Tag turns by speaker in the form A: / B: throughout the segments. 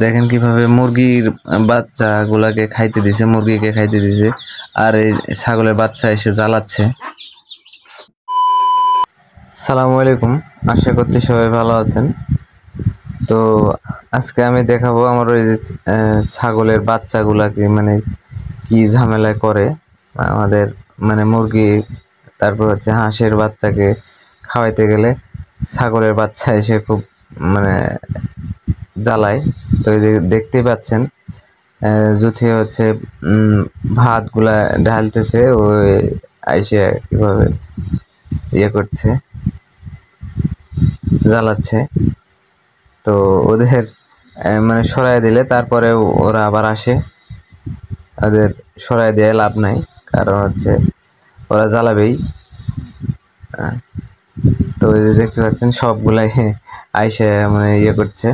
A: দেখেন কিভাবে মুরগির বাচ্চাগুলাকে খাইতে দিছে, মুরগিকে খাইতে দিছে, আর এই ছাগলের বাচ্চা এসে জ্বালাচ্ছে। সালামু আলাইকুম, আশা করছি সবাই ভালো আছেন। তো আজকে আমি দেখাবো আমার ওই ছাগলের বাচ্চাগুলাকে মানে কি ঝামেলায় করে আমাদের, মানে মুরগি, তারপর হচ্ছে হাঁসের বাচ্চাকে খাওয়াইতে গেলে ছাগলের বাচ্চা এসে খুব মানে জ্বালায়। তো এই যে দেখতেই পাচ্ছেন জুথি হচ্ছে ভাতগুলা ঢালতেছে, ওই আইসে কিভাবে ইয়ে করছে, জ্বালাচ্ছে। তো ওদের মানে সরাই দিলে তারপরে ওরা আবার আসে, ওদের সরাই দিয়ে লাভ নাই, কারণ হচ্ছে ওরা জ্বালাবেই। তো ওই যে দেখতে পাচ্ছেন সবগুলাই আইসে মানে ইয়ে করছে।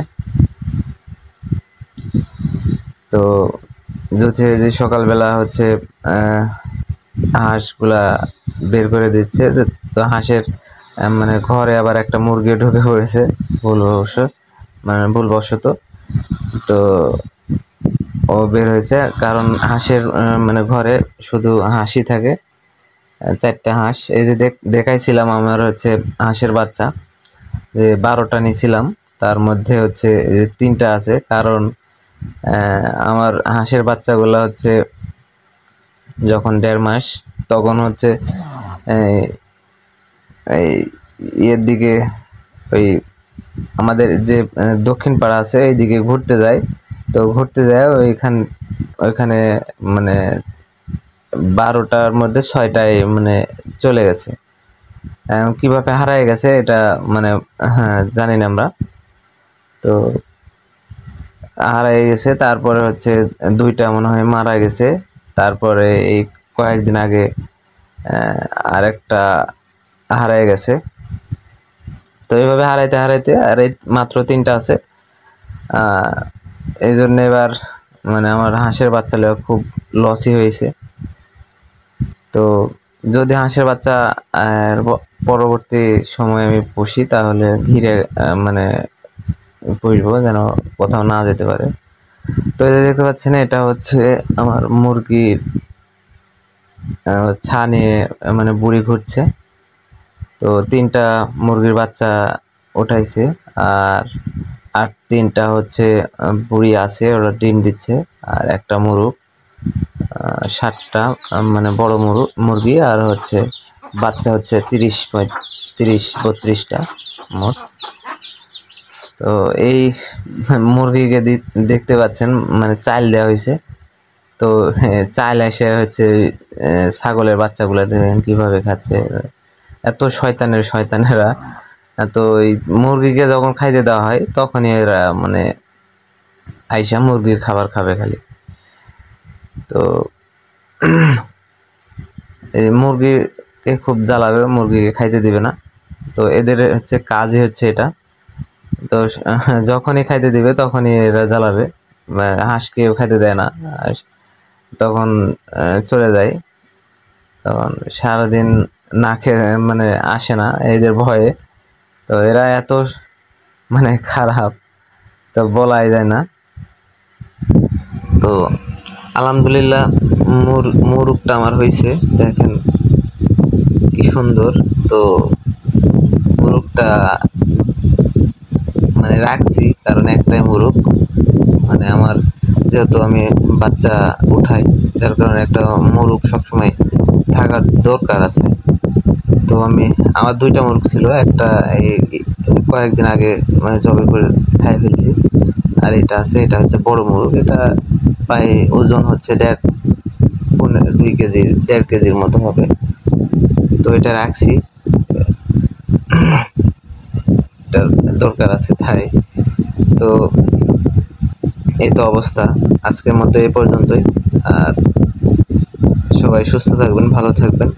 A: তো যদি যে সকালবেলা হচ্ছে হাঁসগুলা বের করে দিচ্ছে, তো হাঁসের মানে ঘরে আবার একটা মুরগি ঢুকে পড়েছে ভুলবশত। তো ও বের হয়েছে, কারণ হাঁসের মানে ঘরে শুধু হাঁসই থাকে, 4টা হাঁস। এই যে দেখাইছিলাম আমার হচ্ছে হাঁসের বাচ্চা, যে 12টা নিয়েছিলাম, তার মধ্যে হচ্ছে 3টা আছে, কারণ আমার হাঁসের বাচ্চাগুলো হচ্ছে যখন 1.5 মাস, তখন হচ্ছে এই ইয়ের দিকে, ওই আমাদের যে দক্ষিণ পাড়া আছে এই দিকে ঘুরতে যায়। তো ঘুরতে যায় ওইখানে মানে 12টার মধ্যে 6টায় মানে চলে গেছে। কিভাবে হারায় গেছে এটা মানে হ্যাঁ জানি না আমরা। তো হারায় গেছে, তারপরে হচ্ছে 2টা মনে হয় মারা গেছে। তারপরে এই কয়েকদিন আগে আরেকটা হারায় গেছে। তো এইভাবে হারাইতে হারাইতে আর এই মাত্র 3টা আছে। এই জন্য এবার মানে আমার হাঁসের বাচ্চা লেওয়া খুব লসই হয়েছে। তো যদি হাঁসের বাচ্চা পরবর্তী সময়ে আমি পুষি, তাহলে ঘিরে মানে পুষবো যেন কোথাও না যেতে পারে। তো এই যে দেখতে পাচ্ছেন, এটা হচ্ছে আমার মুরগির ছা নিয়ে মানে বুড়ি ঘুরছে। তো 3টা মুরগির বাচ্চা উঠাইছে, আর 3টা হচ্ছে বুড়ি আছে, ওরা ডিম দিচ্ছে। আর একটা মুরগ, 7টা মানে বড় মুরগি, আর হচ্ছে বাচ্চা হচ্ছে 30-32টা মোট। তো এই মুরগিকে দেখতে পাচ্ছেন মানে চাল দেওয়া হয়েছে। তো চাল এসে হচ্ছে ছাগলের বাচ্চাগুলো দেখেন কিভাবে খাচ্ছে, এত শয়তানেরা। তো ওই মুরগিকে যখন খাইতে দেওয়া হয় তখনই এরা মানে আইসা মুরগির খাবার খাবে খালি। তো এই মুরগিকে খুব জ্বালাবে, মুরগিকে খাইতে দিবে না। তো এদের হচ্ছে কাজই হচ্ছে এটা। তো যখনই খাইতে দিবে তখনই এরা জ্বালাবে, হাঁসকেও খাইতে দেয় না, তখন চলে যায়। তখন সারাদিন না খেয়ে মানে আসে না এদের ভয়ে। তো এরা এত মানে খারাপ, তো বলাই যায় না। তো আলহামদুলিল্লাহ মুরগটা আমার হয়েছে, দেখেন কি সুন্দর। তো মুরগটা মানে রাখছি কারণ একটাই মুরগ, মানে আমার যেহেতু আমি বাচ্চা উঠাই, যার কারণে একটা মুরগ সবসময় থাকার দরকার আছে। তো আমার 2টা মুরগ ছিল, একটা এই কয়েকদিন আগে মানে জবাই করে খাই ফেলছি, আর এটা আছে, এটা হচ্ছে বড় মুরগ। এটা প্রায় ওজন হচ্ছে 1.5 কেজির মতো হবে। তো এটা রাখছি, এটার দরকার আছে তাই। তো এই তো অবস্থা, আজকের মতো এই পর্যন্তই। আর সবাই সুস্থ থাকবেন, ভালো থাকবেন।